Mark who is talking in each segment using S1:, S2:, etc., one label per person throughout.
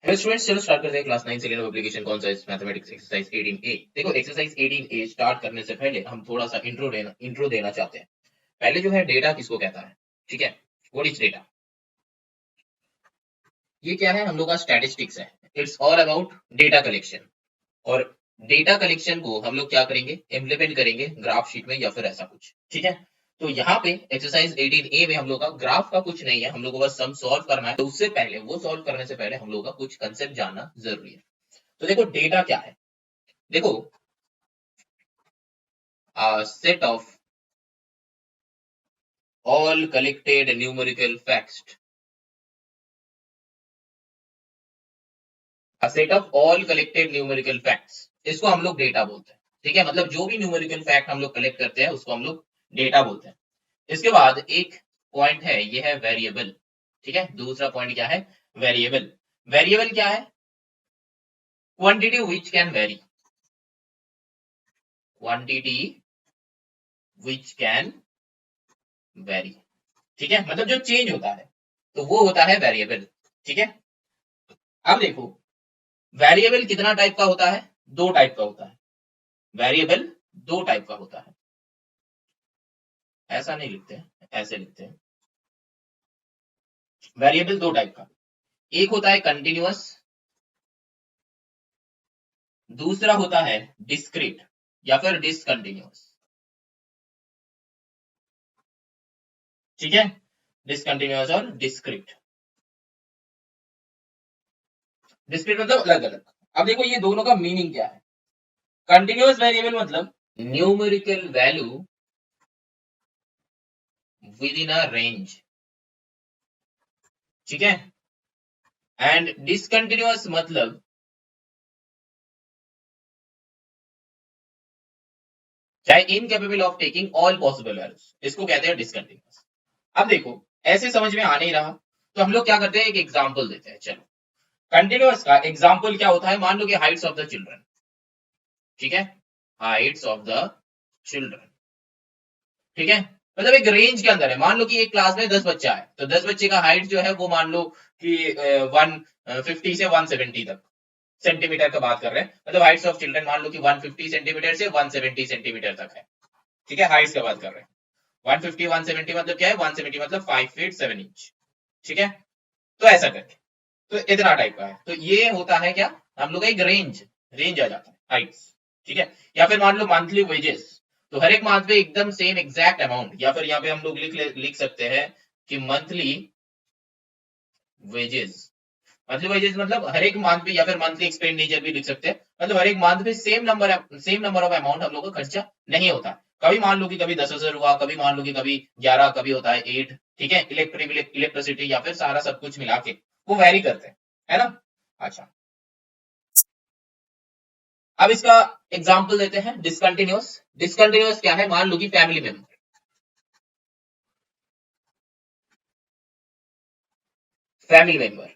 S1: Hello students, चलो start करते हैं क्लास 9 सेकेंड एप्लीकेशन कौन सा है मैथमेटिक्स एक्सरसाइज 18A। देखो एक्सरसाइज 18A स्टार्ट करने से पहले हम थोड़ा सा इंट्रो देना चाहते हैं। पहले जो है डेटा किसको कहता है, ठीक है। What is data? ये क्या है? हम लोग का स्टैटिस्टिक्स है। It's all about data collection. और डेटा कलेक्शन को हम लोग क्या करेंगे, इम्प्लीमेंट करेंगे ग्राफ शीट में या फिर ऐसा कुछ, ठीक है। तो यहाँ पे एक्सरसाइज 18A में हम लोग का ग्राफ का कुछ नहीं है, हम लोग को बस सम सॉल्व करना है। तो उससे पहले, वो सॉल्व करने से पहले हम लोग का कुछ कंसेप्ट जानना जरूरी है। तो देखो डेटा क्या है। देखो, a set of all collected numerical facts, a set of all collected numerical facts, इसको हम लोग डेटा बोलते हैं, ठीक है। मतलब जो भी न्यूमेरिकल फैक्ट हम लोग कलेक्ट करते हैं उसको हम लोग डेटा बोलते हैं। इसके बाद एक पॉइंट है, ये है वेरिएबल, ठीक है। दूसरा पॉइंट क्या है? वेरिएबल। वेरिएबल क्या है? Quantity which can very, quantity which can very, ठीक है। मतलब जो चेंज होता है तो वो होता है वेरिएबल, ठीक है। अब देखो, वेरिएबल कितना टाइप का होता है? दो टाइप का होता है। वेरिएबल दो टाइप का होता है। ऐसा नहीं लिखते हैं, ऐसे लिखते हैं। वेरिएबल दो टाइप का, एक होता है कंटिन्यूअस, दूसरा होता है डिस्क्रीट या फिर डिसकंटिन्यूअस, ठीक है। डिसकंटिन्यूअस और डिस्क्रीट। डिस्क्रीट मतलब अलग अलग। अब देखो ये दोनों का मीनिंग क्या है। कंटिन्यूअस वेरिएबल मतलब numerical value with in a range, ठीक है। एंड डिसकंटिन्यूअस मतलब चाहे incapable of taking all possible values, इसको कहते हैं डिसकंटिन्यूअस। अब देखो, ऐसे समझ में आ नहीं रहा तो हम लोग क्या करते हैं, एक एग्जांपल देते हैं। चलो, कंटिन्यूअस का एग्जांपल क्या होता है? मान लो कि हाइट्स ऑफ द चिल्ड्रन, ठीक है। हाइट्स ऑफ द चिल्ड्रन, ठीक है। मतलब एक रेंज के अंदर है। मान लो कि एक क्लास में 10 बच्चा है, तो 10 बच्चे का हाइट जो है वो मान लो कि 150 से 170 तक सेंटीमीटर का बात कर रहे हैं। मतलब हाइट्स ऑफ चिल्ड्रन मान लो कि 150 सेंटीमीटर से 170 सेंटीमीटर तक है, ठीक है। हाइट्स का बात कर रहे हैं। 150 170 मतलब क्या है? 170 मतलब 5 फीट 7 इंच, ठीक है। तो ऐसा करके, तो इतना टाइप का है। तो ये होता है क्या, हम लोग का एक रेंज, रेंज आ जाता है हाइट्स, ठीक है। या फिर मान लो मंथली वेजेस, तो हर एक मंथ पे एकदम सेम एग्जैक्ट अमाउंट, या फिर यहाँ पे हम लोग लिख सकते हैं कि मंथली वेजेस। मंथली वेजेस मतलब हर एक मंथ पे, या फिर मंथली एक्सपेंडिचर भी लिख सकते हैं। मतलब हर एक मंथ पे सेम नंबर ऑफ अमाउंट हम लोग का खर्चा नहीं होता। कभी मान लो कि कभी 10,000 हुआ, कभी मान लो कि कभी 11, कभी होता है 8, ठीक है। इलेक्ट्रिसिटी या फिर सारा सब कुछ मिला के वो वेरी करते हैं, है ना। अच्छा, अब इसका एग्जाम्पल देते हैं डिसकंटिन्यूअस। डिसकंटिन्यूअस क्या है? मान लो कि फैमिली मेंबर, फैमिली मेंबर,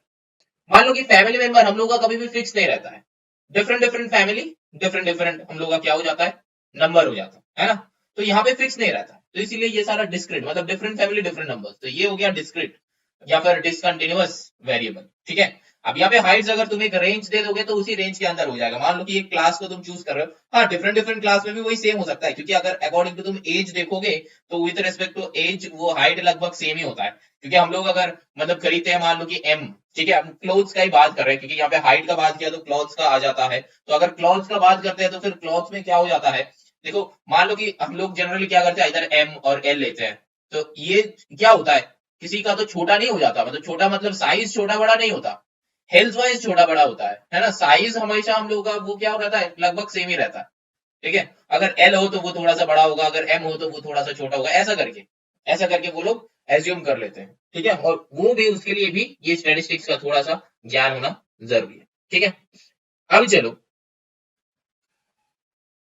S1: मान लो कि फैमिली मेंबर हम लोग का कभी भी फिक्स नहीं रहता है। Different different family, different different हम लोग का क्या हो जाता है, नंबर हो जाता है ना। तो यहाँ पे फिक्स नहीं रहता, तो इसीलिए ये सारा डिस्क्रीट, मतलब डिफरेंट फैमिली डिफरेंट नंबर, तो ये हो गया डिस्क्रीट या फिर डिसकंटिन्यूअस वेरिएबल, ठीक है। अब यहाँ पे हाइट्स अगर तुम एक रेंज दे दोगे तो उसी रेंज के अंदर हो जाएगा। मान लो कि एक क्लास को तुम चूज कर रहे हो, हाँ डिफरेंट डिफरेंट क्लास में भी वही सेम हो सकता है, क्योंकि अगर अकॉर्डिंग टू तुम एज देखोगे तो विद रिस्पेक्ट टू एज वो हाइट लगभग सेम ही होता है। क्योंकि हम लोग अगर मतलब खरीदते हैं, मान लो कि एम, ठीक है। हम क्लोथ्स का ही बात कर रहे हैं, क्योंकि यहाँ पे हाइट का बात किया तो क्लॉथ्स का आ जाता है। तो अगर क्लॉथ्स का बात करते हैं तो फिर क्लॉथ्स में क्या हो जाता है, देखो मान लो कि हम लोग जनरली क्या करते हैं, इधर एम और एल लेते हैं। तो ये क्या होता है, किसी का तो छोटा नहीं हो जाता, मतलब छोटा मतलब साइज छोटा बड़ा नहीं होता, हेल्थ वाइज छोटा बड़ा होता है ना। साइज हमेशा हम लोग का वो क्या रहता है, लगभग सेम ही रहता है, ठीक है। अगर एल हो तो वो थोड़ा सा बड़ा होगा, अगर एम हो तो वो थोड़ा सा छोटा होगा, ऐसा करके वो लोग एज्यूम कर लेते हैं, ठीक है। और वो भी, उसके लिए भी ये स्टैटिस्टिक्स का थोड़ा सा ज्ञान होना जरूरी है, ठीक है। अब चलो,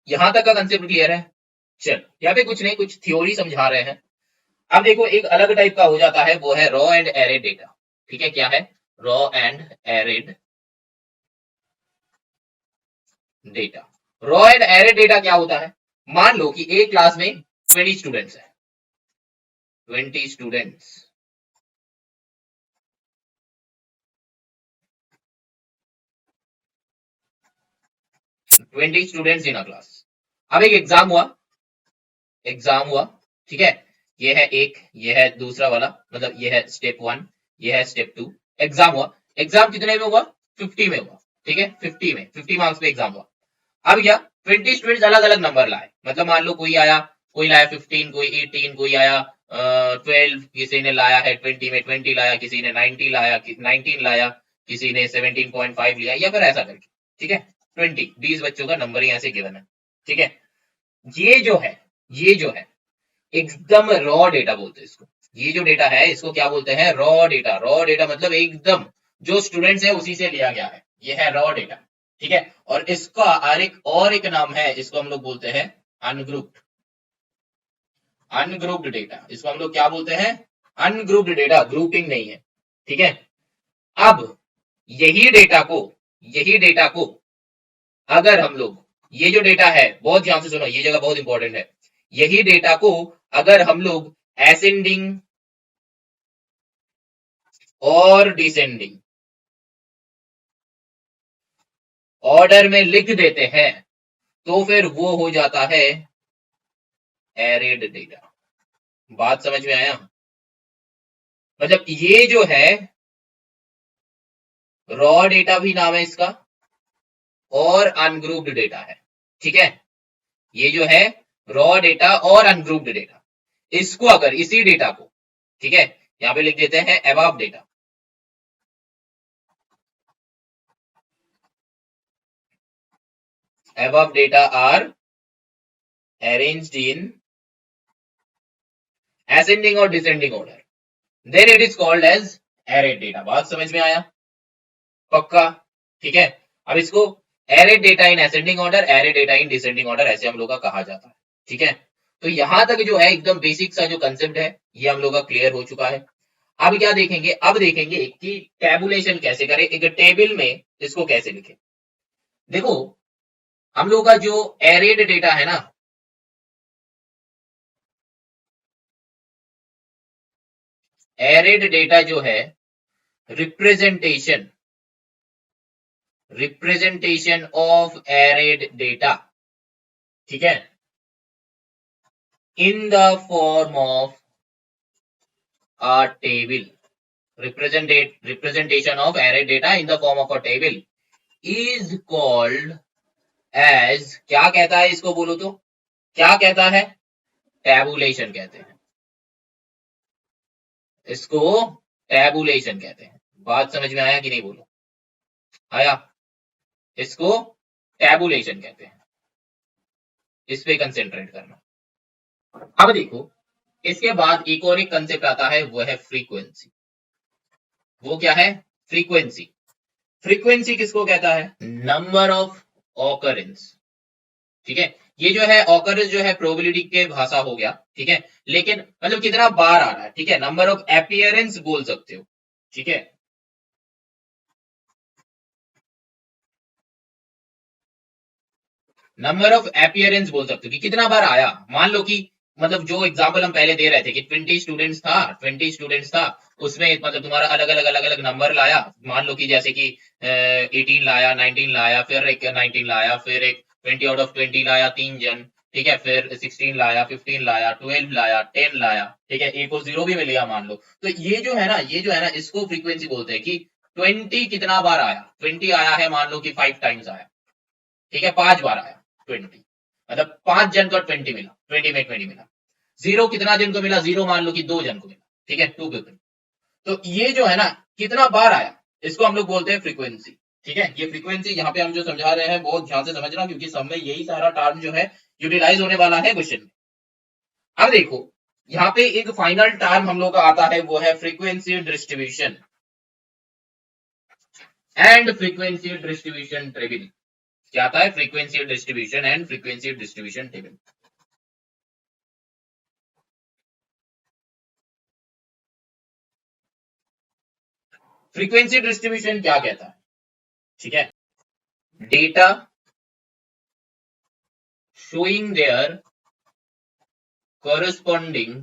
S1: यहां तक का कंसेप्ट क्लियर है। चल, यहाँ पे कुछ नहीं, कुछ थ्योरी समझा रहे हैं। अब देखो, एक अलग टाइप का हो जाता है, वो है रॉ एंड एरे डेटा, ठीक है। क्या है? Raw and arid data. Raw and array data क्या होता है? मान लो कि एक क्लास में 20 स्टूडेंट्स है, 20 students, 20 students in a class. अब एक एग्जाम हुआ, ठीक है। ये है एक, ये है दूसरा वाला, मतलब ये है स्टेप 1, ये है स्टेप 2। एग्जाम हुआ। एग्जाम कितने में हुआ? 50 में हुआ, ठीक है। 50 में, 50 मार्क्स पे एग्जाम हुआ। अब क्या, 20 स्टूडेंट्स अलग अलग नंबर लाए, मतलब मान लो कोई आया, कोई लाया 15, कोई 18, कोई आया 12, किसी ने लाया है 20 में 20 लाया, किसी ने 90 लाया, 19 लाया, किसी ने 17.5 लिया, या फिर ऐसा करके, ठीक है। 20 बच्चों का नंबर ही ऐसे गिवन है, ठीक है। ये जो है, ये जो है एकदम रॉ डेटा बोलते हैं इसको। ये जो डेटा है इसको क्या बोलते हैं? Raw data. रॉ डेटा मतलब एकदम जो स्टूडेंट्स है उसी से लिया गया है, ये है रॉ डेटा, ठीक है। और इसका और एक नाम है, इसको हम लोग बोलते हैं अनग्रुप्ड। अनग्रुप्ड डेटा, इसको हम लोग क्या बोलते हैं? अनग्रुप्ड डेटा, ग्रुपिंग नहीं है, ठीक है। अब यही डेटा को, यही डेटा को अगर हम लोग, ये जो डेटा है बहुत ध्यान से सुनो, ये जगह बहुत इंपॉर्टेंट है। यही डेटा को अगर हम लोग एसेंडिंग और डिसेंडिंग ऑर्डर में लिख देते हैं तो फिर वो हो जाता है एरेड डेटा। बात समझ में आया? मतलब ये जो है रॉ डेटा भी नाम है इसका, और अनग्रुप्ड डेटा है, ठीक है। ये जो है रॉ डेटा और अनग्रुप्ड डेटा, इसको अगर इसी डेटा को, ठीक है, यहां पे लिख देते हैं above data. Above data are arranged in ascending or descending order. Then it is called as arrayed data. बात समझ में आया? पक्का? ठीक है। अब इसको arrayed data in ascending order, arrayed data in descending order ऐसे हम लोग का कहा जाता है, ठीक है। तो यहां तक जो है एकदम बेसिक सा जो कंसेप्ट है ये हम लोग का क्लियर हो चुका है। अब क्या देखेंगे? अब देखेंगे कि टेबुलेशन कैसे करें, एक टेबल में इसको कैसे लिखें। देखो, हम लोग का जो एरेड डेटा है ना, एरेड डेटा जो है, representation representation of arrayed data, ठीक है, in the form of a table. Representation of arrayed data in the form of a table is called as, क्या कहता है इसको? बोलो तो क्या कहता है? टैबुलेशन कहते हैं इसको, टैबुलेशन कहते हैं। बात समझ में आया कि नहीं? बोलो, आया? इसको टैबुलेशन कहते हैं, इस पे कंसेंट्रेट करना। अब देखो, इसके बाद एक और एक कंसेप्ट आता है, वो है फ्रीक्वेंसी। वो क्या है? फ्रीक्वेंसी। फ्रीक्वेंसी किसको कहता है? नंबर ऑफ ऑकरेंस, ठीक है। ये जो है ऑकरेंस जो है प्रोबेबिलिटी के भाषा हो गया, ठीक है। लेकिन मतलब कितना बार आ रहा है, ठीक है। नंबर ऑफ अपीयरेंस बोल सकते हो, ठीक है। नंबर ऑफ अपीयरेंस बोल सकते हो कि कितना बार आया। मान लो कि, मतलब जो एग्जांपल हम पहले दे रहे थे कि 20 स्टूडेंट्स था, 20 स्टूडेंट्स था, उसमें मतलब तुम्हारा अलग अलग नंबर लाया। मान लो कि जैसे कि 18 लाया, 19 लाया, फिर एक 19 लाया, फिर एक 20 आउट ऑफ 20 लाया 3 जन, ठीक है। फिर 16 लाया, 15 लाया, 12 लाया, 10 लाया, ठीक है। एक को जीरो भी मिल गया मान लो। तो ये जो है ना, ये जो है ना, इसको फ्रीक्वेंसी बोलते हैं कि 20 कितना बार आया। 20 आया है मान लो कि 5 टाइम्स आया, ठीक है। 5 बार आया 20, मतलब 5 जन को 20 मिला, 20 में 20 मिला। जीरो कितना जन को मिला? जीरो मान लो कि 2 जन को मिला, ठीक है, 2 पीपल। तो ये जो है ना, कितना बार आया, इसको हम लोग बोलते हैं फ्रीक्वेंसी, ठीक है। ये फ्रीक्वेंसी यहाँ पे हम जो समझा रहे हैं बहुत ध्यान से समझना, क्योंकि सब में यही सारा टर्म जो है यूटिलाइज होने वाला है क्वेश्चन में। अब देखो, यहाँ पे एक फाइनल टर्म हम लोग का आता है, वो है frequency distribution and frequency distribution table. क्या आता है? Frequency distribution and frequency distribution table. Frequency distribution क्या कहता है? ठीक है, data showing their corresponding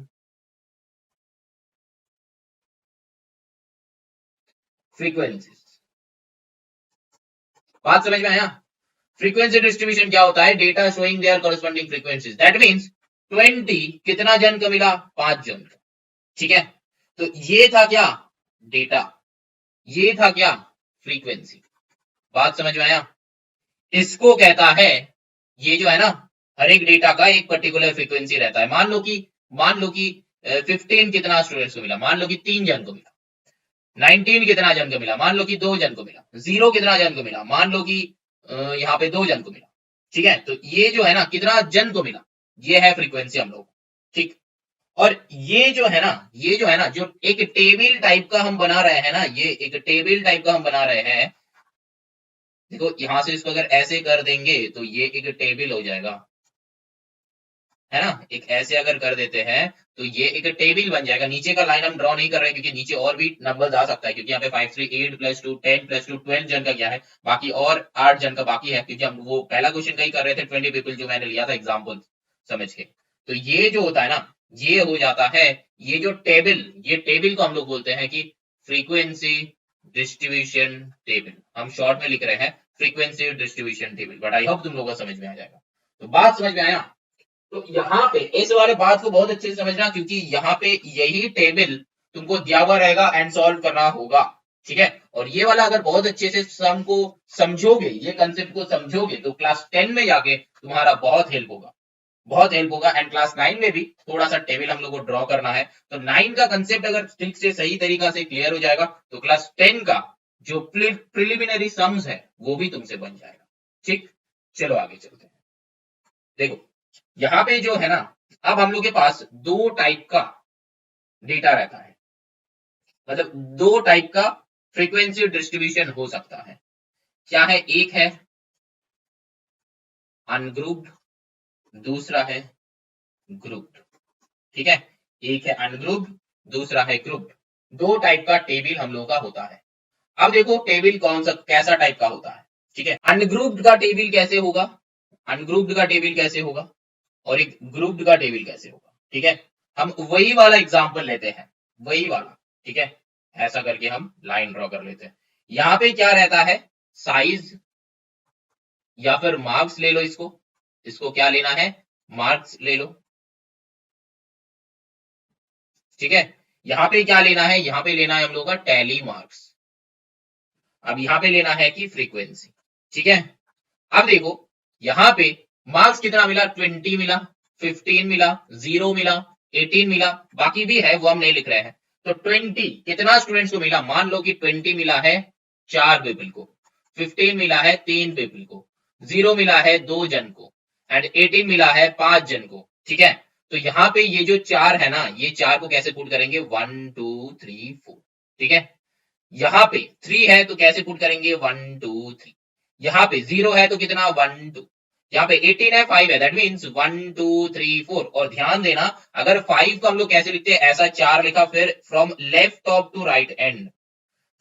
S1: frequencies। बात समझ में आया? फ्रीक्वेंसी डिस्ट्रीब्यूशन क्या होता है? Data showing there corresponding frequencies, that means 20 कितना जन को मिला? 5 जन को, ठीक है। तो ये था क्या? डेटा। ये था क्या? फ्रीक्वेंसी। बात समझ में आया? इसको कहता है, ये जो है ना, हर एक डेटा का एक पर्टिकुलर फ्रीक्वेंसी रहता है। मान लो कि 15 कितना स्टूडेंट्स को मिला? मान लो कि 3 जन को मिला। 19 कितना जन को मिला? मान लो कि 2 जन को मिला। 0 कितना जन को मिला? मान लो कि यहाँ पे 2 जन को मिला, ठीक है। तो ये जो है ना, कितना जन को मिला, ये है फ्रीक्वेंसी हम लोग, ठीक। और ये जो है ना, ये जो है ना, जो एक टेबल टाइप का हम बना रहे हैं ना, ये एक टेबल टाइप का हम बना रहे हैं। देखो यहां से इसको अगर ऐसे कर देंगे तो ये एक टेबल हो जाएगा, है ना। एक ऐसे अगर कर देते हैं तो ये एक टेबल बन जाएगा। नीचे का लाइन हम ड्रॉ नहीं कर रहे हैं क्योंकि नीचे और भी नंबर आ सकता है, क्योंकि यहाँ पे 5 3 8 प्लस 2 10 प्लस 2 12 जन का क्या है, बाकी और 8 जन का बाकी है, क्योंकि हम वो पहला क्वेश्चन का ही कर रहे थे 20 पीपल, जो मैंने लिया था एग्जाम्पल समझ के। तो ये जो होता है ना, ये हो जाता है, ये जो टेबल, ये टेबल को हम लोग बोलते हैं कि फ्रीक्वेंसी डिस्ट्रीब्यूशन टेबल। हम शॉर्ट में लिख रहे हैं frequency distribution table, but I hope तुम लोगों को समझ में आ जाएगा। तो बात समझ में आया? तो यहाँ पे इस वाले बात को बहुत अच्छे से समझना, क्योंकि यहाँ पे यही टेबल तुमको दिया हुआ रहेगा एंड सॉल्व करना होगा, ठीक है। और ये वाला अगर बहुत अच्छे से सम को समझोगे, ये कंसेप्ट को समझोगे, तो क्लास 10 में जाके तुम्हारा बहुत हेल्प होगा, बहुत हेल्प होगा। एंड क्लास 9 में भी थोड़ा सा टेबल हम लोग को ड्रॉ करना है, तो 9 का कंसेप्ट अगर ठीक से सही तरीका से क्लियर हो जाएगा तो क्लास 10 का जो प्रिलिमिनरी सम्स है वो भी तुमसे बन जाएगा, ठीक। चलो आगे चलते हैं। देखो यहाँ पे जो है ना, अब हम लोग के पास दो टाइप का डेटा रहता है, मतलब दो टाइप का फ्रीक्वेंसी डिस्ट्रीब्यूशन हो सकता है। क्या है? एक है अनग्रुप्ड, दूसरा है ग्रुप्ड, ठीक है। एक है अनग्रुप्ड, दूसरा है ग्रुप्ड। दो टाइप का टेबल हम लोग का होता है। अब देखो टेबल कौन सा कैसा टाइप का होता है, ठीक है। अनग्रुप्ड का टेबल कैसे होगा? अनग्रुप्ड का टेबल कैसे होगा और एक ग्रुप्ड का टेबल कैसे होगा, ठीक है। हम वही वाला एग्जांपल लेते हैं, वही वाला, ठीक है। ऐसा करके हम लाइन ड्रॉ कर लेते हैं। यहाँ पे क्या रहता है? साइज या फिर मार्क्स ले लो, इसको इसको क्या लेना है? मार्क्स ले लो, ठीक है। यहाँ पे क्या लेना है? यहाँ पे लेना है हम लोग का टैली मार्क्स। अब यहाँ पे लेना है कि फ्रीक्वेंसी, ठीक है। अब देखो यहाँ पे मार्क्स कितना मिला? 20 मिला, 15 मिला, 0 मिला, 18 मिला, बाकी भी है वो हम नहीं लिख रहे हैं। तो 20 कितना स्टूडेंट्स को मिला? मान लो कि 20 मिला है 4 पीपल को, 15 मिला है 3 पीपल को, 0 मिला है 2 जन को, एंड 18 मिला है 5 जन को, ठीक है। तो यहाँ पे ये जो 4 है ना, ये 4 को कैसे पुट करेंगे? 1 2 3 4, ठीक है। यहाँ पे 3 है तो कैसे पुट करेंगे? 1 2 3। यहाँ पे 0 है तो कितना? 1 2। यहाँ पे 18 है, 5 है, दैट मीन्स 1 2 3 4। और ध्यान देना, अगर 5 को हम लोग कैसे लिखते हैं? ऐसा 4 लिखा, फिर from left top to right end,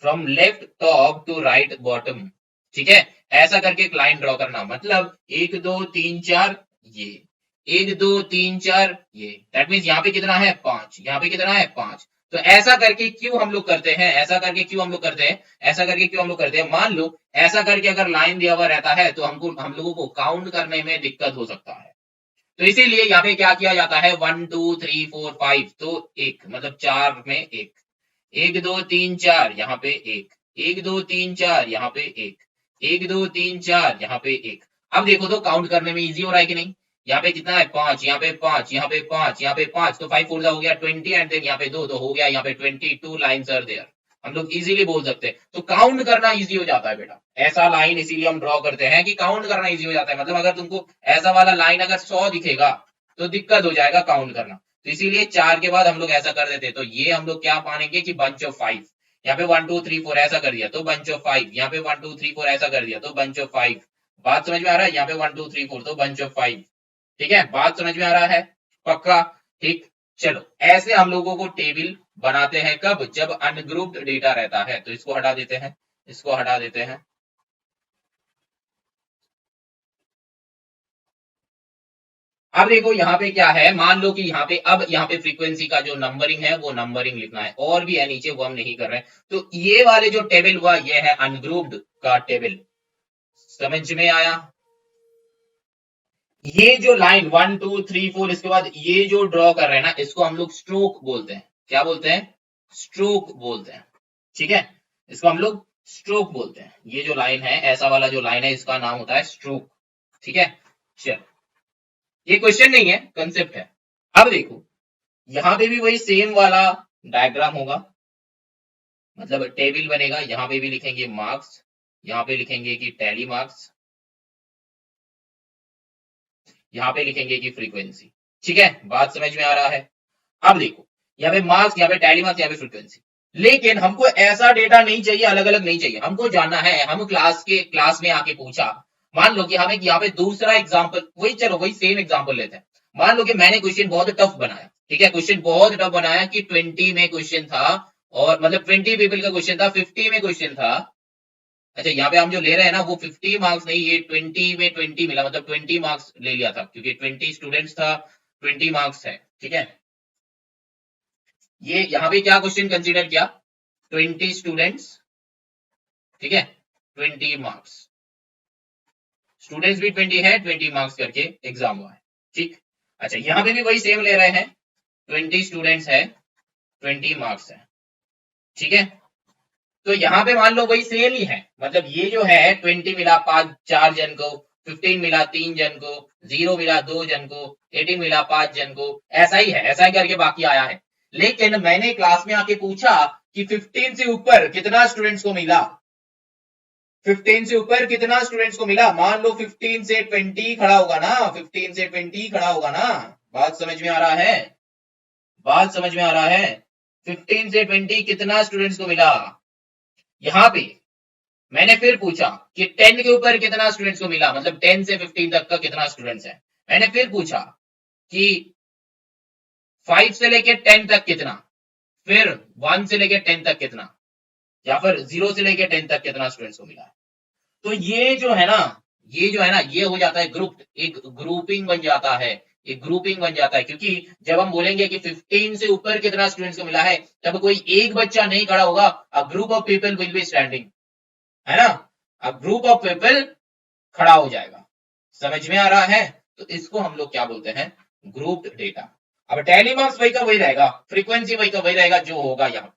S1: from left top to right bottom, ठीक है। ऐसा करके एक लाइन ड्रॉ करना, मतलब 1 2 3 4 ये, 1 2 3 4 ये, दैट मीन्स यहाँ पे कितना है? 5। यहाँ पे कितना है? 5। तो ऐसा करके क्यों हम लोग करते हैं? ऐसा करके क्यों हम लोग करते हैं? ऐसा करके क्यों हम लोग करते हैं? मान लो ऐसा करके अगर लाइन दिया हुआ रहता है तो हम लोगों को काउंट करने में दिक्कत हो सकता है। तो इसीलिए यहाँ पे क्या किया जाता है? 1 2 3 4 5, तो एक मतलब 4 में एक, 1 2 3 4 यहाँ पे एक, 1 2 3 4 यहाँ पे एक, 1 2 3 4 यहाँ पे एक। अब देखो तो काउंट करने में इजी हो रहा है कि नहीं? यहाँ पे कितना है? 5, यहाँ पे 5, यहाँ पे 5, यहाँ पे 5, तो 5 4 हो गया 20, एंड देन यहाँ पे 2 तो हो गया यहाँ पे 22 लाइन्स आर देयर। हम लोग इजीली बोल सकते हैं, तो काउंट करना इजी हो जाता है बेटा। ऐसा लाइन इसीलिए हम ड्रॉ करते हैं कि काउंट करना इजी हो जाता है। मतलब अगर तुमको ऐसा वाला लाइन अगर 100 दिखेगा तो दिक्कत हो जाएगा काउंट करना। तो इसीलिए 4 के बाद हम लोग ऐसा कर देते हैं। तो ये हम लोग क्या मानेंगे कि बंच ऑफ 5। यहाँ पे 1 2 3 4 ऐसा कर दिया तो बंच ऑफ 5। यहाँ पे 1 2 3 4 ऐसा कर दिया तो बंच ऑफ 5। बात समझ में आ रहा है? यहाँ पे 1 2 3 4 तो बंच ऑफ 5, ठीक है। बात समझ में आ रहा है? पक्का? ठीक। चलो ऐसे हम लोगों को टेबल बनाते हैं कब? जब अनग्रुप्ड डेटा रहता है। तो इसको हटा देते हैं, इसको हटा देते हैं। अब देखो यहाँ पे क्या है, मान लो कि यहाँ पे, अब यहाँ पे फ्रीक्वेंसी का जो नंबरिंग है वो नंबरिंग लिखना है, और भी है नीचे वो हम नहीं कर रहे हैं। तो ये वाले जो टेबल हुआ ये है अनग्रुप्ड का टेबल। समझ में आया? ये जो लाइन 1 2 3 4 इसके बाद ये जो ड्रॉ कर रहे हैं ना, इसको हम लोग स्ट्रोक बोलते हैं। क्या बोलते हैं? स्ट्रोक बोलते हैं। ठीक है, इसको हम लोग स्ट्रोक बोलते हैं। ये जो लाइन है, ऐसा वाला जो लाइन है, इसका नाम होता है स्ट्रोक। ठीक है, चलो, ये क्वेश्चन नहीं है, कंसेप्ट है। अब देखो, यहां पे भी वही सेम वाला डायग्राम होगा, मतलब टेबल बनेगा। यहां पे भी लिखेंगे मार्क्स, यहां पे लिखेंगे कि टैली मार्क्स, यहां पे लिखेंगे कि फ्रीक्वेंसी। ठीक है, बात समझ में आ रहा है? अब देखो, यहाँ पे मार्क्स, यहाँ पे टैली मार्क्स, यहाँ पे फ्रीक्वेंसी। लेकिन हमको ऐसा डेटा नहीं चाहिए, अलग अलग नहीं चाहिए। हमको जानना है, हम क्लास में आके पूछा, मान लो कि हमें यहाँ पे दूसरा एग्जाम्पल, वही चलो वही सेम एग्जाम्पल लेते हैं। मान लो कि मैंने क्वेश्चन बहुत टफ बनाया, ठीक है, क्वेश्चन बहुत टफ बनाया कि 20 में क्वेश्चन था, और मतलब 20 पीपल का क्वेश्चन था, 50 में क्वेश्चन था। अच्छा, यहाँ पे हम जो ले रहे हैं ना, वो 50 मार्क्स नहीं, ये 20 में 20 मिला, मतलब 20 मार्क्स ले लिया था, क्योंकि 20 स्टूडेंट्स था, 20 मार्क्स है। ठीक है, ये यहाँ पे क्या क्वेश्चन कंसीडर किया? 20 स्टूडेंट्स, ठीक है, 20 मार्क्स, स्टूडेंट्स भी 20 है, 20 मार्क्स करके एग्जाम हुआ है। ठीक, अच्छा, यहाँ पे भी वही सेम ले रहे हैं, 20 स्टूडेंट्स है, 20 मार्क्स है। ठीक है, तो यहाँ पे मान लो वही सेम ही है, मतलब ये जो है 20 मिला 4 जन को, 15 मिला 3 जन को, 0 मिला 2 जन को, 18 मिला 5 जन को, ऐसा ही है, ऐसा ही करके बाकी आया है। लेकिन मैंने क्लास में आके पूछा कि 15 से ऊपर कितना स्टूडेंट्स को मिला, 15 से ऊपर कितना स्टूडेंट्स को मिला। मान लो 15 से 20 खड़ा होगा ना, 15 से 20 खड़ा होगा ना। बात समझ में आ रहा है? बात समझ में आ रहा है? 15 से 20 कितना स्टूडेंट्स को मिला। यहां पे मैंने फिर पूछा कि 10 के ऊपर कितना स्टूडेंट्स को मिला, मतलब 10 से 15 तक का कितना स्टूडेंट्स है। मैंने फिर पूछा कि 5 से लेके 10 तक कितना, फिर 1 से लेके 10 तक कितना, या फिर 0 से लेके 10 तक कितना स्टूडेंट्स को मिला। तो ये जो है ना, ये जो है ना, ये हो जाता है ग्रुप, एक ग्रुपिंग बन जाता है, एक ग्रुपिंग बन जाता है। क्योंकि जब हम बोलेंगे कि 15 से ऊपर कितना स्टूडेंट्स को मिला है, तब कोई एक बच्चा नहीं खड़ा होगा, a group of people will be standing, है ना, अ ग्रुप ऑफ पीपल खड़ा हो जाएगा। समझ में आ रहा है? तो इसको हम लोग क्या बोलते हैं? Grouped data. अब टैली मार्क्स वही का वही रहेगा, फ्रीक्वेंसी वही का वही रहेगा जो होगा यहाँ,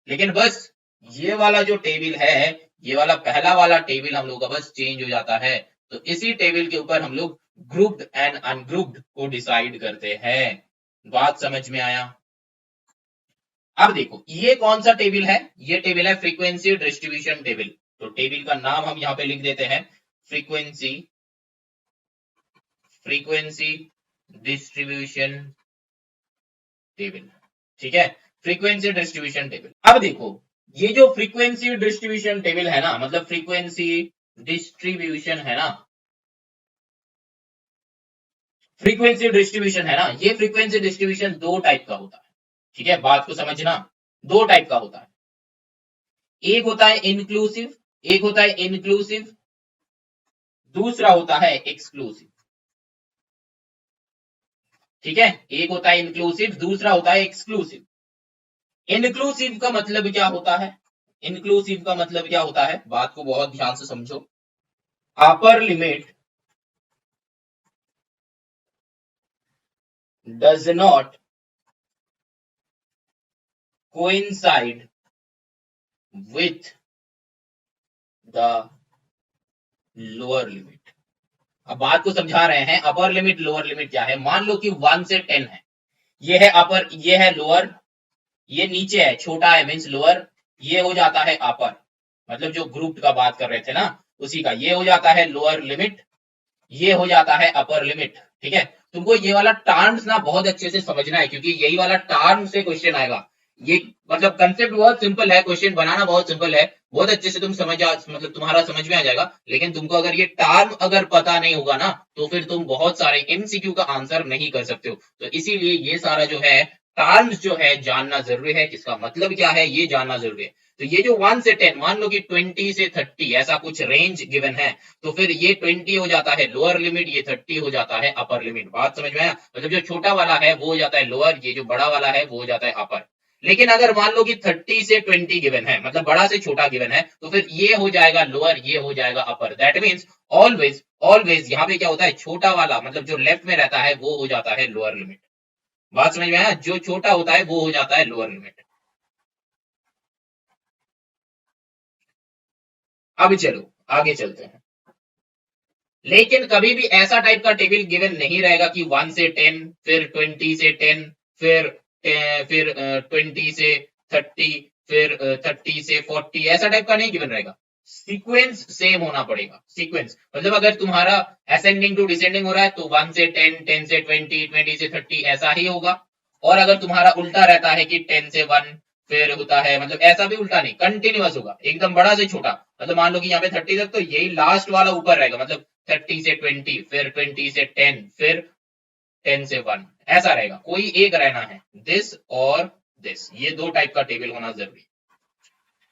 S1: लेकिन बस ये वाला जो टेबल है, ये वाला पहला वाला टेबल हम लोग का बस चेंज हो जाता है। तो इसी टेबल के ऊपर हम लोग ग्रुप्ड एंड अनग्रुप्ड को डिसाइड करते हैं। बात समझ में आया? अब देखो, ये कौन सा टेबल है? ये टेबल है फ्रीक्वेंसी डिस्ट्रीब्यूशन टेबल। तो टेबल का नाम हम यहाँ पे लिख देते हैं, फ्रीक्वेंसी फ्रीक्वेंसी डिस्ट्रीब्यूशन टेबल। ठीक है, फ्रीक्वेंसी डिस्ट्रीब्यूशन टेबल। अब देखो, ये जो फ्रीक्वेंसी डिस्ट्रीब्यूशन टेबल है ना, मतलब फ्रीक्वेंसी डिस्ट्रीब्यूशन है ना, फ्रीक्वेंसी डिस्ट्रीब्यूशन है ना, ये फ्रीक्वेंसी डिस्ट्रीब्यूशन दो टाइप का होता है। ठीक है, बात को समझना, दो टाइप का होता है। एक होता है इंक्लूसिव, एक होता है इंक्लूसिव, दूसरा होता है एक्सक्लूसिव। ठीक है, एक होता है इंक्लूसिव, दूसरा होता है एक्सक्लूसिव। इंक्लूसिव का मतलब क्या होता है? इंक्लूसिव का मतलब क्या होता है, बात को बहुत ध्यान से समझो। Upper limit does not coincide with the lower limit। अब बात को समझा रहे हैं, अपर लिमिट लोअर लिमिट क्या है। मान लो कि 1 से 10 है, ये है अपर, ये है लोअर, ये नीचे है, छोटा है मीन्स लोअर, ये हो जाता है अपर, मतलब जो ग्रुप का बात कर रहे थे ना, उसी का ये हो जाता है लोअर लिमिट, ये हो जाता है अपर लिमिट। ठीक है, तुमको ये वाला टर्म्स ना बहुत अच्छे से समझना है, क्योंकि यही वाला टर्म से क्वेश्चन आएगा। ये मतलब कंसेप्ट बहुत सिंपल है, क्वेश्चन बनाना बहुत सिंपल है, बहुत अच्छे से तुम मतलब तुम्हारा समझ में आ जाएगा। लेकिन तुमको अगर ये टर्म अगर पता नहीं होगा ना, तो फिर तुम बहुत सारे एमसीक्यू का आंसर नहीं कर सकते हो। तो इसीलिए ये सारा जो है टर्म्स जो है जानना जरूरी है, इसका मतलब क्या है ये जानना जरूरी है। तो ये जो 1 से 10, मान लो कि 20 से 30 ऐसा कुछ रेंज गिवन है, तो फिर ये 20 हो जाता है लोअर लिमिट, ये 30 हो जाता है अपर लिमिट। बात समझ में आया? मतलब जो छोटा वाला है वो हो जाता है लोअर, ये जो बड़ा वाला है वो हो जाता है अपर। लेकिन अगर मान लो कि 30 से 20 गिवन है, मतलब बड़ा से छोटा गिवन है, तो फिर ये हो जाएगा लोअर, ये हो जाएगा अपर। दैट मीन्स ऑलवेज ऑलवेज यहाँ पे क्या होता है, छोटा वाला मतलब जो लेफ्ट में रहता है वो हो जाता है लोअर लिमिट। बात समझ में आया, जो छोटा होता है वो हो जाता है लोअर लिमिट। अब चलो आगे चलते हैं। लेकिन कभी भी ऐसा टाइप का टेबल गिवन नहीं रहेगा कि 1 से 10, फिर 20 से 10, फिर 20 से 30, फिर 30 से 40, ऐसा टाइप का नहीं गिवन रहेगा। सीक्वेंस सेम होना पड़ेगा। सीक्वेंस मतलब अगर तुम्हारा असेंडिंग टू डिसेंडिंग हो रहा है तो 1 से 10, 10 से 20, 20 से 30 ऐसा ही होगा। और अगर तुम्हारा उल्टा रहता है कि 10 से 1 फिर होता है, मतलब ऐसा भी उल्टा नहीं, कंटिन्यूअस होगा एकदम बड़ा से छोटा। मतलब मान लो कि यहाँ पे 30 तक तो यही लास्ट वाला ऊपर रहेगा, मतलब 30 से 20, फिर 20 से 10, फिर 10 से 1, ऐसा रहेगा। कोई एक रहना है, दिस और दिस, ये दो टाइप का टेबल होना जरूरी।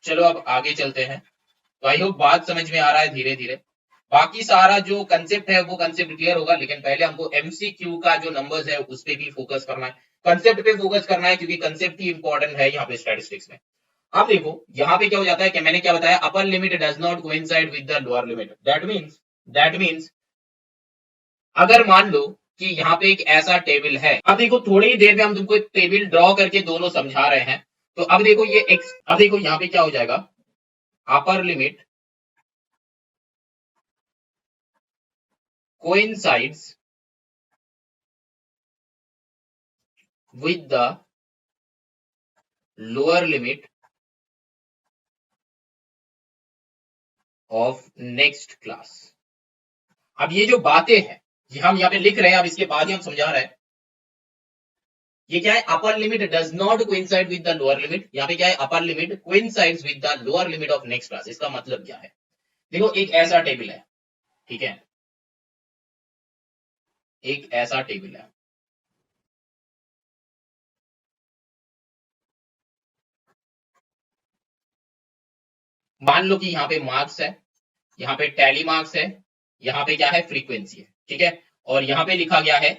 S1: चलो अब आगे चलते हैं। तो आई होप बात समझ में आ रहा है धीरे धीरे। बाकी सारा जो कंसेप्ट है वो कंसेप्ट क्लियर होगा, लेकिन पहले हमको एमसीक्यू का जो नंबर्स है उस पर भी फोकस करना है, कंसेप्ट पे फोकस करना है, क्योंकि कंसेप्ट ही इंपॉर्टेंट है यहाँ पे स्टैटिस्टिक्स में। अब देखो यहाँ पे क्या हो जाता है कि मैंने क्या बताया, upper limit does not coincide with the lower limit. That means अगर मान लो कि यहाँ पे एक ऐसा टेबल है, अब देखो थोड़ी ही देर में हम तुमको एक टेबल ड्रॉ करके दोनों समझा रहे हैं। तो अब देखो ये एक्स, अब देखो यहाँ पे क्या हो जाएगा, upper limit coincides with the lower limit of next class। अब ये जो बातें हैं ये हम यहाँ पे लिख रहे हैं, अब इसके बाद ही हम समझा रहे हैं। ये क्या है, upper limit does not coincide with the lower limit. यहाँ पे क्या है, upper limit coincides with the lower limit of next class. इसका मतलब क्या है, देखो एक ऐसा टेबल है, ठीक है, एक ऐसा टेबल है, मान लो कि यहाँ पे मार्क्स है, यहाँ पे टैली मार्क्स है, यहाँ पे क्या है, फ्रीक्वेंसी है, ठीक है। और यहाँ पे लिखा गया है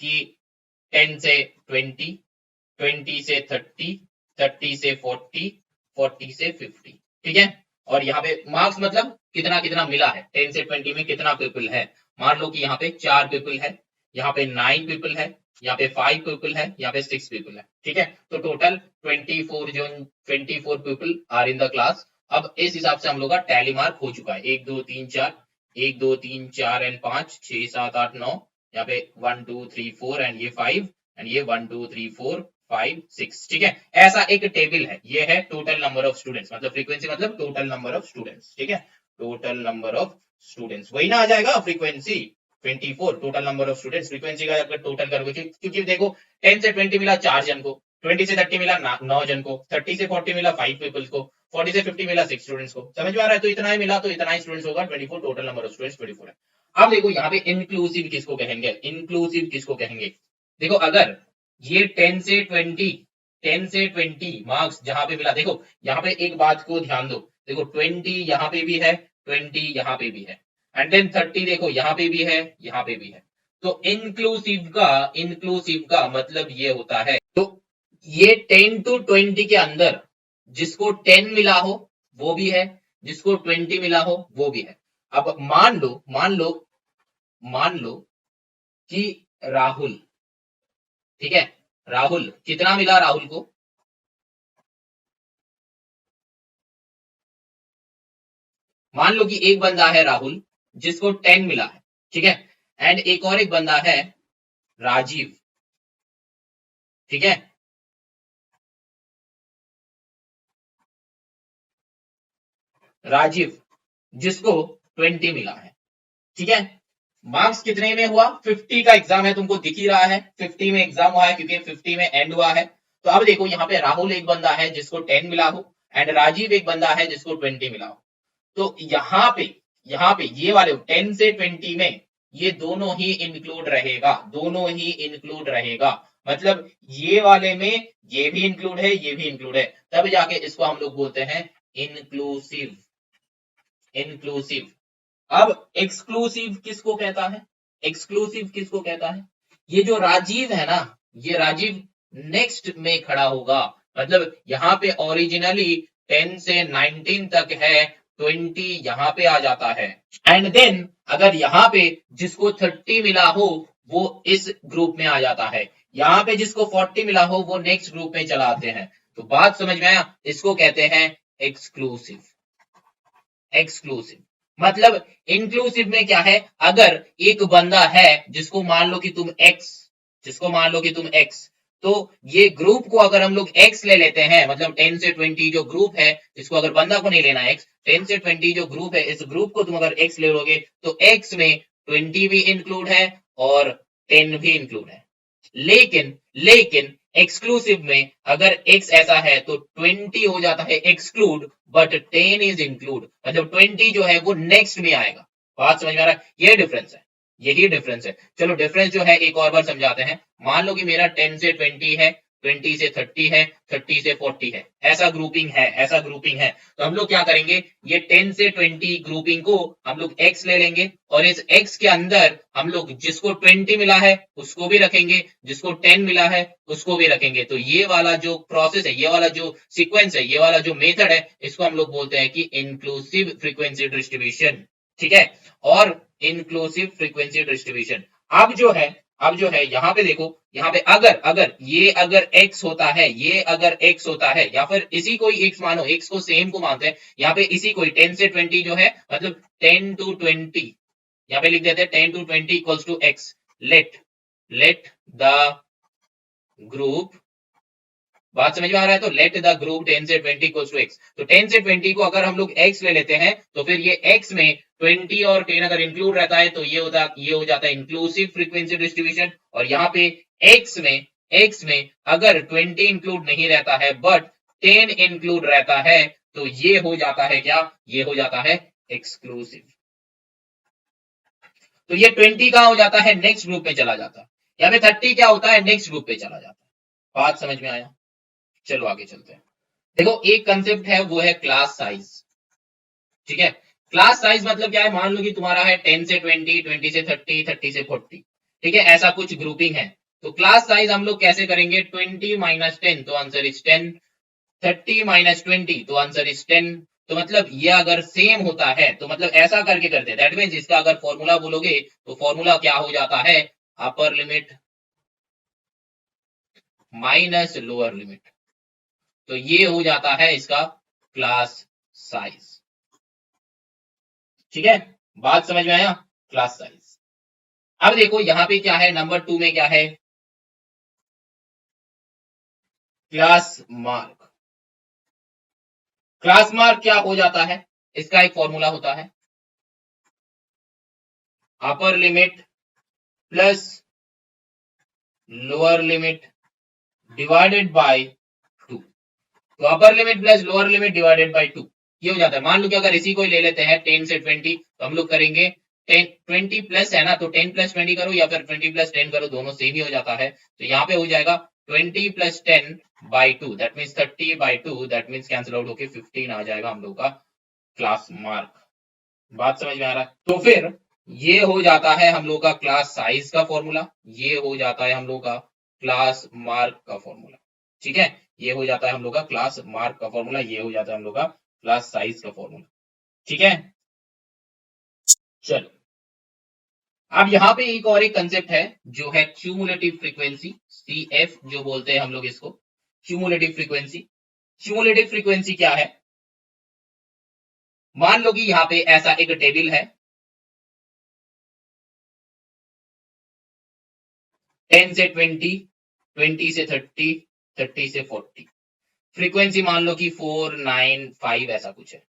S1: कि 10 से 20, 20 से 30, 30 से 40, 40 से 50, ठीक है। और यहाँ पे मार्क्स मतलब कितना कितना मिला है, 10 से 20 में कितना पीपल है। मान लो कि यहाँ पे 4 पीपल है, यहाँ पे 9 पीपल है, यहाँ पे 5 पीपल है, यहाँ पे 6 पीपल है, ठीक है। तो total 24 people are in the class. अब इस हिसाब से हम लोग का टैली मार्क हो चुका है, 1 2 3 4, 1 2 3 4 एंड 5 6 7 8 9, यहाँ पे 1 2 3 4 एंड ये 5 एंड ये 1 2 3 4 5 6, ठीक है। ऐसा एक टेबल है, ये है टोटल नंबर ऑफ स्टूडेंट्स, मतलब फ्रीक्वेंसी मतलब टोटल नंबर ऑफ स्टूडेंट्स, ठीक है। टोटल नंबर ऑफ स्टूडेंट्स वही ना आ जाएगा, frequency 24, total number of students, frequency का अगर टोटल करोगे, क्योंकि देखो 10 से 20 मिला 4 जन को, 20 से 30 मिला 9 जन को, 30 से 40 मिला 5 पीपल्स को, 40 से 50 मिला 6 स्टूडेंट्स को। समझ में आ रहा है, तो इतना ही मिला तो इतना ही स्टूडेंट्स होगा, 24, टोटल नंबर ऑफ स्टूडेंट्स 24 है। अब देखो यहाँ पे इंक्लूसिव किसको कहेंगे, इंक्लूसिव किसको कहेंगे, देखो अगर ये 10 से 20, 10 से 20 मार्क्स जहां पे मिला, देखो यहाँ पे एक बात को ध्यान दो, देखो 20 यहाँ पे भी है, 20 यहाँ पे भी है, एंड देन 30 देखो यहाँ पे भी है, यहाँ पे भी है। तो इंक्लूसिव का मतलब ये होता है, तो ये 10 to 20 के अंदर जिसको 10 मिला हो वो भी है, जिसको 20 मिला हो वो भी है। अब मान लो कि राहुल, ठीक है, राहुल कितना मिला राहुल को, मान लो कि एक बंदा है राहुल जिसको 10 मिला है, ठीक है, एंड एक और एक बंदा है राजीव, ठीक है, राजीव जिसको 20 मिला है, ठीक है। मार्क्स कितने में हुआ, 50 का एग्जाम है, तुमको दिख ही रहा है 50 में एग्जाम हुआ है, क्योंकि 50 में एंड हुआ है। तो अब देखो यहाँ पे राहुल एक बंदा है जिसको 10 मिला हो, एंड राजीव एक बंदा है जिसको 20 मिला हो। तो यहाँ पे ये वाले 10 से 20 में ये दोनों ही इंक्लूड रहेगा, दोनों ही इंक्लूड रहेगा, मतलब ये वाले में ये भी इंक्लूड है, ये भी इंक्लूड है, तब जाके इसको हम लोग बोलते हैं इंक्लूसिव। इंक्लूसिव। अब एक्सक्लूसिव किसको कहता है, एक्सक्लूसिव किसको कहता है, ये जो राजीव है ना, ये राजीव नेक्स्ट में खड़ा होगा, मतलब यहाँ पे ओरिजिनली 10 से 19 तक है, 20 यहाँ पे आ जाता है। एंड देन अगर यहाँ पे जिसको 30 मिला हो वो इस ग्रुप में आ जाता है, यहाँ पे जिसको 40 मिला हो वो नेक्स्ट ग्रुप में चला आते हैं। तो बात समझ में आया, इसको कहते हैं एक्सक्लूसिव। एक्सक्लूसिव मतलब इंक्लूसिव में क्या है, अगर एक बंदा है जिसको मान लो कि तुम एक्स, जिसको मान लो कि तुम एक्स, तो ये ग्रुप को अगर हम लोग एक्स ले लेते हैं, मतलब 10 से 20 जो ग्रुप है, इसको अगर बंदा को नहीं लेना एक्स, 10 से 20 जो ग्रुप है, इस ग्रुप को तुम अगर एक्स ले लोगे तो एक्स में 20 भी इंक्लूड है और 10 भी इंक्लूड है। लेकिन लेकिन एक्सक्लूसिव में अगर x ऐसा है तो 20 हो जाता है एक्सक्लूड, बट 10 इज इंक्लूड, मतलब 20 जो है वो नेक्स्ट में आएगा। बात समझ में आ रहा है, ये डिफरेंस है, यही डिफरेंस है। चलो डिफरेंस जो है एक और बार समझाते हैं। मान लो कि मेरा 10 से 20 है, 20 से 30 है, 30 से 40 है, ऐसा ग्रुपिंग है, ऐसा ग्रुपिंग है। तो हम लोग क्या करेंगे, ये 10 से 20 ग्रुपिंग को हम लोग x ले लेंगे और इस x के अंदर हम लोग जिसको 20 मिला है उसको भी रखेंगे, जिसको 10 मिला है उसको भी रखेंगे। तो ये वाला जो प्रोसेस है, ये वाला जो सीक्वेंस है, ये वाला जो मेथड है, इसको हम लोग बोलते हैं कि इंक्लूसिव फ्रीक्वेंसी डिस्ट्रीब्यूशन। ठीक है, और इंक्लूसिव फ्रीक्वेंसी डिस्ट्रीब्यूशन। अब जो है यहाँ पे देखो, यहाँ पे अगर अगर ये अगर x होता है, ये अगर x होता है, या फिर इसी कोई x मानो, x को सेम को मानते हैं, यहाँ पे इसी कोई 10 से 20 जो है, मतलब 10 to 20, यहाँ पे लिख देते हैं 10 to 20 equals to x। Let the group, बात समझ में आ रहा है, तो लेट द ग्रुप 10 से 20 इक्वल्स टू x। तो 10 से 20 को अगर हम लोग x ले लेते हैं तो फिर ये x में 20 और 10 अगर इंक्लूड रहता है तो ये हो जाता है इंक्लूसिव फ्रीक्वेंसी डिस्ट्रीब्यूशन। और यहाँ पे x में अगर 20 इंक्लूड नहीं रहता है बट 10 इंक्लूड रहता है तो ये हो जाता है क्या, ये हो जाता है एक्सक्लूसिव। तो ये 20 कहां हो जाता है, नेक्स्ट ग्रुप में चला जाता है। यहाँ पे 30 क्या होता है, नेक्स्ट ग्रुप पे चला जाता है। बात समझ में आया, चलो आगे चलते हैं। देखो एक कंसेप्ट है वो है क्लास साइज। ठीक है, क्लास साइज मतलब क्या है, मान लो कि तुम्हारा है 10 से 20, 20 से 30, 30 से 40, ठीक है, ऐसा कुछ ग्रुपिंग है। तो क्लास साइज हम लोग कैसे करेंगे, 20 माइनस 10 तो आंसर इज 10, 30 माइनस 20 तो आंसर इज 10। तो मतलब ये अगर सेम होता है तो मतलब ऐसा करके करते हैं, दैट मीन्स इसका अगर फॉर्मूला बोलोगे तो फॉर्मूला क्या हो जाता है, upper limit minus lower limit. तो ये हो जाता है इसका क्लास साइज। ठीक है, बात समझ में आया, क्लास साइज। अब देखो यहाँ पे क्या है, नंबर 2 में क्या है, क्लास मार्क। क्लास मार्क क्या हो जाता है, इसका एक फॉर्मूला होता है, upper limit plus lower limit divided by 2। तो upper limit plus lower limit divided by 2 ये हो जाता है। मान लो कि अगर इसी को ले लेते हैं 10 से 20 तो हम लोग करेंगे 10 20 प्लस है ना, तो 10 प्लस 20 करो या फिर 20 प्लस 10 करो, दोनों सेम ही हो जाता है। तो यहाँ पे हो जाएगा 20 plus 10 by 2, that means 30 by 2, that means cancel out होके 15 आ जाएगा हम लोग का क्लास मार्क। बात समझ में आ रहा है, तो फिर ये हो जाता है हम लोग का क्लास साइज का फॉर्मूला, ये हो जाता है हम लोग का क्लास मार्क का फॉर्मूला। ठीक है, ये हो जाता है हम लोग का क्लास मार्क का फॉर्मूला, ये हो जाता है हम लोग का क्लास साइज का फॉर्मूला। ठीक है, चलो अब यहाँ पे एक और एक कंसेप्ट है जो है क्यूमुलेटिव फ्रीक्वेंसी, CF जो बोलते हैं हम लोग इसको, क्यूमुलेटिव फ्रीक्वेंसी। क्यूमुलेटिव फ्रीक्वेंसी क्या है, मान लो कि यहाँ पे ऐसा एक टेबल है, 10 से 20, 20 से 30, 30 से 40, फ्रीक्वेंसी मान लो कि 4, 9, 5 ऐसा कुछ है।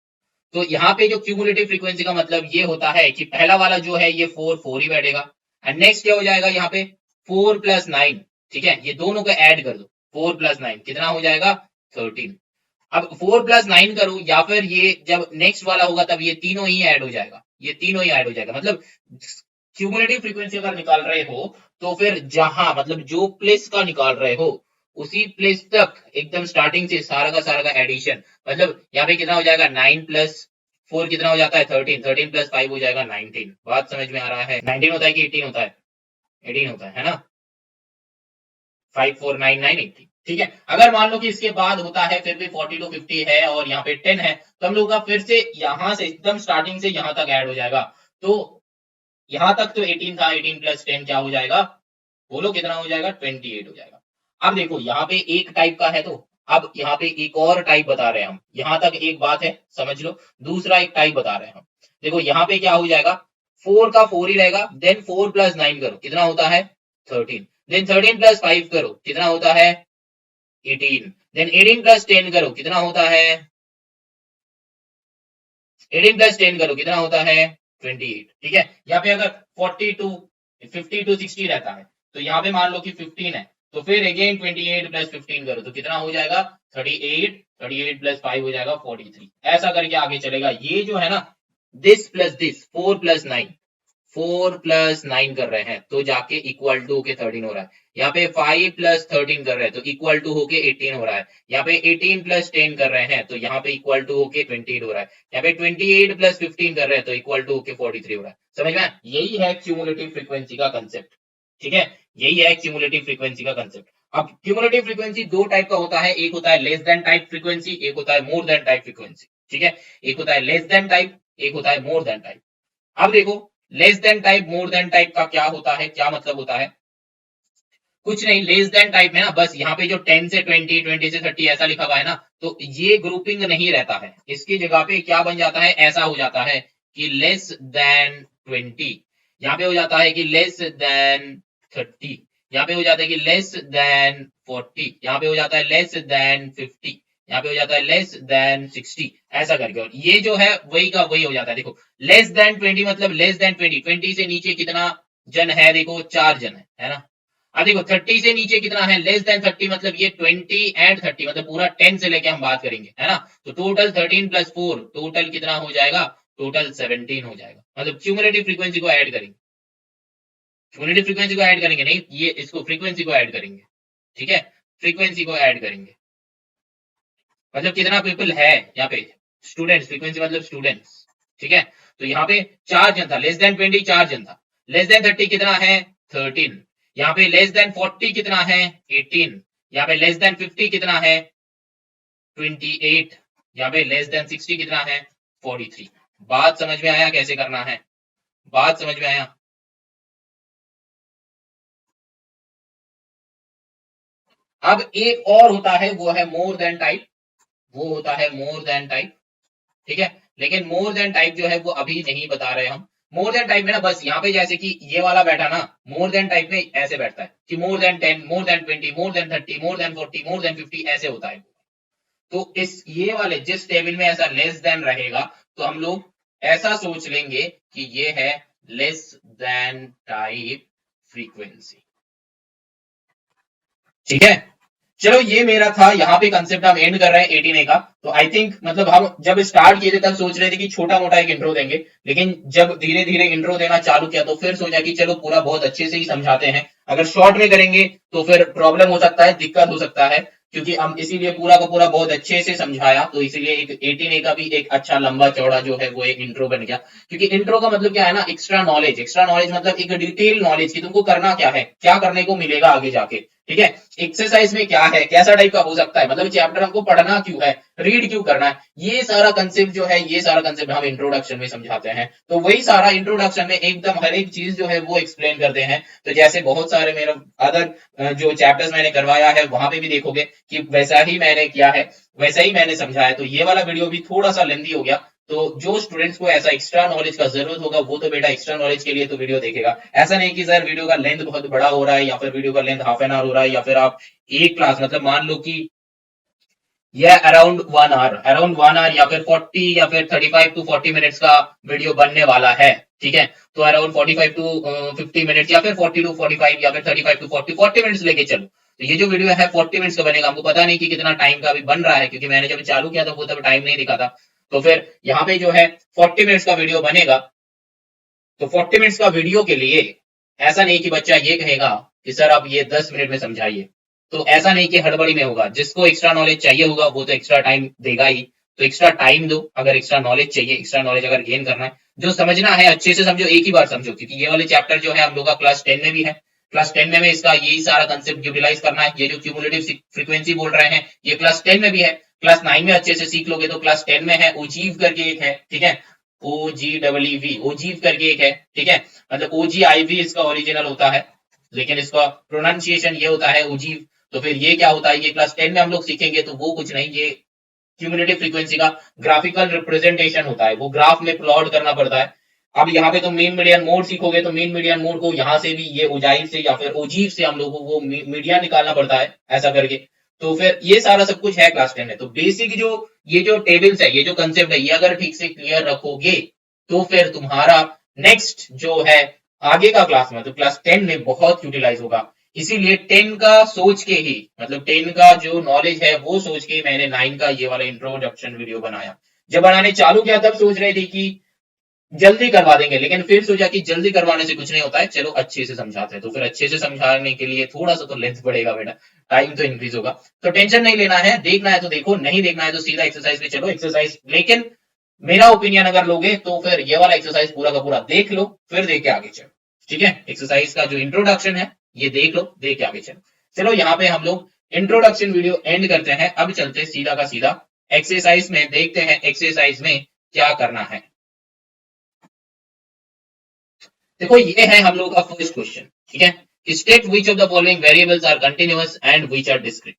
S1: तो यहाँ पे जो क्यूमुलेटिव फ्रीक्वेंसी का मतलब ये होता है कि पहला वाला जो है ये 4 ही बैठेगा, एंड नेक्स्ट क्या हो जाएगा यहाँ पे 4 प्लस 9। ठीक है, ये दोनों को ऐड कर दो, 4 प्लस 9 कितना हो जाएगा 13। अब 4 प्लस 9 करूं या फिर ये जब नेक्स्ट वाला होगा तब ये तीनों ही ऐड हो जाएगा, ये तीनों ही ऐड हो जाएगा। मतलब क्यूमुलेटिव फ्रीक्वेंसी अगर निकाल रहे हो तो फिर जहां मतलब जो प्लेस का निकाल रहे हो उसी प्लेस तक एकदम स्टार्टिंग से सारा का एडिशन, मतलब यहाँ पे कितना हो जाएगा 9 प्लस 4 कितना हो जाता है 13, 13 प्लस 5 हो जाएगा 19। बात समझ में आ रहा है, 19 होता है कि 18 होता है, 18 होता है ना, 5 4 9 9 18। ठीक है। अगर मान लो कि इसके बाद होता है फिर भी 40 to 50 है और यहाँ पे 10 है, तो हम लोग का फिर से यहाँ से एकदम स्टार्टिंग से यहाँ तक ऐड हो जाएगा। तो यहाँ तक तो 18 था, 18 प्लस 10 क्या हो जाएगा, बोलो कितना हो जाएगा, 28 हो जाएगा। अब देखो यहाँ पे एक टाइप का है, तो अब यहाँ पे एक और टाइप बता रहे हैं हम, यहाँ तक एक बात है समझ लो, दूसरा एक टाइप बता रहे हैं हम। देखो यहाँ पे क्या हो जाएगा, 4 का 4 ही रहेगा, देन 4 प्लस 9 करो कितना होता है 13, देन 13 प्लस 5 करो कितना होता है 18, देन 18 प्लस 10 करो कितना होता है 18 प्लस 10 करो कितना होता है 28। ठीक है, यहाँ पे अगर 42 50 टू 60 रहता है, तो यहाँ पे मान लो कि 15 है, तो फिर अगेन 28 प्लस 15 करो तो कितना हो जाएगा 38, 38 प्लस 5 हो जाएगा 43। ऐसा करके आगे चलेगा। ये जो है ना, this plus this 4 plus 9, 4 plus 9 कर रहे हैं तो जाके इक्वल टू होके 13 हो रहा है। यहाँ पे 5 प्लस 13 कर रहे हैं तो इक्वल टू होके 18 हो रहा है। यहाँ पे 18 प्लस 10 कर रहे हैं तो यहाँ पे इक्वल टू होके 28 हो रहा है। यहाँ पे 28 प्लस 15 कर रहे हैं तो इक्वल टू होके 43 हो रहा है। समझ में? यही है क्यूमुलेटिव फ्रीक्वेंसी का कंसेप्ट। ठीक है, यही है क्यूमुलेटिव फ्रीक्वेंसी का कंसेप्ट। अब क्यूमुलेटिव फ्रीक्वेंसी दो टाइप का होता है, एक होता है लेस देन टाइप फ्रीक्वेंसी, एक होता है मोर देन टाइप फ्रीक्वेंसी। ठीक है, एक होता है लेस देन टाइप, एक होता है मोर देन टाइप। अब देखो less then type more then type का क्या होता है, क्या मतलब होता है, कुछ नहीं, लेस देन टाइप में ना बस यहाँ पे जो 10 से 20, 20 से 30 ऐसा लिखा हुआ है ना, तो ये ग्रुपिंग नहीं रहता है, इसकी जगह पे क्या बन जाता है, ऐसा हो जाता है कि लेस देन 20, यहाँ पे हो जाता है कि लेस देन 30, यहाँ पे हो जाता है कि लेस देन 40, यहाँ पे हो जाता है लेस देन 50, यहाँ पे हो जाता है लेस देन 60, ऐसा करके। और ये जो है वही का वही हो जाता है। देखो लेस देन 20 मतलब लेस देन 20, 20 से नीचे कितना जन है, देखो 4 जन है ना। अब देखो 30 से नीचे कितना है, लेस देन 30 मतलब ये 20 एंड 30 मतलब पूरा 10 से लेके हम बात करेंगे, है ना। तो टोटल 13 प्लस 4 टोटल कितना हो जाएगा, टोटल 17 हो जाएगा। मतलब क्यूमुलेटिव फ्रीक्वेंसी को ऐड करेंगे, क्यूमुलेटिव फ्रीक्वेंसी को ऐड करेंगे नहीं, ये इसको फ्रीक्वेंसी को ऐड करेंगे। ठीक है, फ्रीक्वेंसी को ऐड करेंगे, मतलब कितना पीपल है यहाँ पे, स्टूडेंट्स, फ्रीक्वेंसी मतलब स्टूडेंट्स। ठीक है, तो यहाँ पे 4 जन था, लेस देन 20 4 जन था, लेस देन 30 कितना है 13, यहाँ पे लेस देन 40 कितना है 18, यहाँ पे लेस देन 50 कितना है 28, यहाँ पे लेस देन 60 कितना है 43। बात समझ में आया कैसे करना है, बात समझ में आया। अब एक और होता है वो है मोर देन टाइप, वो होता है मोर देन टाइप। ठीक है, लेकिन मोर देन टाइप जो है वो अभी नहीं बता रहे हम। मोर देन टाइप में ना बस यहाँ पे जैसे कि ये वाला बैठा ना, मोर देन टाइप में ऐसे बैठता है कि more than 10, more than 20, more than 30, more than 40, more than 50 ऐसे होता है। तो इस ये वाले जिस टेबल में ऐसा लेस देन रहेगा तो हम लोग ऐसा सोच लेंगे कि ये है लेस देन टाइप फ्रीक्वेंसी। ठीक है, चलो ये मेरा था, यहाँ पे कंसेप्ट हम एंड कर रहे हैं 18A का। तो आई थिंक मतलब हम जब स्टार्ट किए थे तब सोच रहे थे कि छोटा मोटा एक इंट्रो देंगे, लेकिन जब धीरे धीरे इंट्रो देना चालू किया तो फिर सोचा कि चलो पूरा बहुत अच्छे से ही समझाते हैं। अगर शॉर्ट में करेंगे तो फिर प्रॉब्लम हो सकता है, दिक्कत हो सकता है, क्योंकि हम इसीलिए पूरा का पूरा बहुत अच्छे से समझाया, तो इसीलिए एक 18A का भी एक अच्छा लंबा चौड़ा जो है वो एक इंट्रो बन गया। क्योंकि इंट्रो का मतलब क्या है ना, एक्स्ट्रा नॉलेज, एक्स्ट्रा नॉलेज मतलब एक डिटेल नॉलेज की तुमको करना क्या है, क्या करने को मिलेगा आगे जाके। ठीक है, एक्सरसाइज में क्या है, कैसा टाइप का हो सकता है, मतलब चैप्टर हमको पढ़ना क्यों है, रीड क्यों करना है, ये सारा कंसेप्ट जो है, ये सारा कंसेप्ट हम इंट्रोडक्शन में समझाते हैं। तो वही सारा इंट्रोडक्शन में एकदम हर एक चीज जो है वो एक्सप्लेन करते हैं। तो जैसे बहुत सारे मेरे अदर जो चैप्टर्स मैंने करवाया है वहां पे भी देखोगे कि वैसा ही मैंने किया है, वैसा ही मैंने समझाया। तो ये वाला वीडियो भी थोड़ा सा लेंदी हो गया, तो जो स्टूडेंट्स को ऐसा एक्स्ट्रा नॉलेज का जरूरत होगा वो तो बेटा एक्स्ट्रा नॉलेज के लिए तो वीडियो देखेगा। ऐसा नहीं कि सर वीडियो का लेंथ बहुत बड़ा हो रहा है या फिर वीडियो का लेंथ हाफ एन आवर हो रहा है, या फिर आप एक क्लास मतलब मान लो कि ये अराउंड 1 आवर, या फिर 40 या फिर 35 टू 40 मिनट्स का वीडियो बनने वाला है। ठीक है, तो अराउंड 45 टू 50 मिनट्स या फिर 40 टू 45 या फिर 35 टू 40 मिनट्स लेके चलो। तो ये जो वीडियो है 40 मिनट्स का बनेगा। हमको पता नहीं कि कितना टाइम का अभी बन रहा है, क्योंकि मैंने जब चालू किया था वो तब टाइम नहीं दिखा था। तो फिर यहाँ पे जो है 40 मिनट्स का वीडियो बनेगा। तो 40 मिनट्स का वीडियो के लिए ऐसा नहीं कि बच्चा ये कहेगा कि सर आप ये 10 मिनट में समझाइए, तो ऐसा नहीं कि हड़बड़ी में होगा। जिसको एक्स्ट्रा नॉलेज चाहिए होगा वो तो एक्स्ट्रा टाइम देगा ही, तो एक्स्ट्रा टाइम दो। अगर एक्स्ट्रा नॉलेज चाहिए, एक्स्ट्रा नॉलेज अगर गेन करना है, जो समझना है अच्छे से समझो, एक ही बार समझो, क्योंकि ये वाले चैप्टर जो है हम लोग का क्लास 10 में भी है, क्लास 10 में इसका यही सारा कंसेप्ट यूटिलाइज करना है। ये जो क्यूमुलेटिव फ्रीक्वेंसी बोल रहे हैं ये क्लास 10 में भी है, क्लास 9 में अच्छे से सीख लोगे तो क्लास 10 में है ओजीव करके एक है, ठीक है, OGEV ओजीव करके एक है, ठीक है, मतलब OGIV इसका ओरिजिनल होता है लेकिन इसका प्रोनाउंसिएशन ये होता है ओजीव। तो फिर ये क्या होता है, ये क्लास 10 में हम लोग सीखेंगे तो वो कुछ नहीं, ये क्यूमुलेटिव फ्रीक्वेंसी का ग्राफिकल रिप्रेजेंटेशन होता है, वो ग्राफ में प्लॉट करना पड़ता है। अब यहाँ पे तो मीन मीडियन मोड सीखोगे तो मीन मीडियन मोड को यहाँ से भी ये ओजाइव से या फिर ओजीव से हम लोगों को वो मीडिया निकालना पड़ता है ऐसा करके। तो फिर ये सारा सब कुछ है क्लास 10 में। तो बेसिक जो ये जो टेबल्स है, ये जो कंसेप्ट है, ये अगर ठीक से क्लियर रखोगे तो फिर तुम्हारा नेक्स्ट जो है आगे का क्लास में, तो क्लास 10 में बहुत यूटिलाइज होगा। इसीलिए 10 का सोच के ही, मतलब 10 का जो नॉलेज है वो सोच के मैंने 9 का ये वाला इंट्रोडक्शन वीडियो बनाया। जब बनाने चालू किया तब सोच रहे थे कि जल्दी करवा देंगे, लेकिन फिर सोचा कि जल्दी करवाने से कुछ नहीं होता है, चलो अच्छे से समझाते हैं। तो फिर अच्छे से समझाने के लिए थोड़ा सा तो लेंथ बढ़ेगा बेटा, टाइम तो इंक्रीज होगा। तो टेंशन नहीं लेना है, देखना है तो देखो, नहीं देखना है तो सीधा एक्सरसाइज पे चलो। एक्सरसाइज लेकिन मेरा ओपिनियन अगर लोगे तो फिर ये वाला एक्सरसाइज पूरा का पूरा देख लो, फिर देख के आगे चलो, ठीक है। एक्सरसाइज का जो इंट्रोडक्शन है ये देख लो, देख के आगे चलो। चलो यहाँ पे हम लोग इंट्रोडक्शन वीडियो एंड करते हैं, अब चलते सीधा का सीधा एक्सरसाइज में, देखते हैं एक्सरसाइज में क्या करना है। देखो ये है हम लोग का फर्स्ट क्वेश्चन, ठीक है। State which of the following variables are continuous and which are discrete.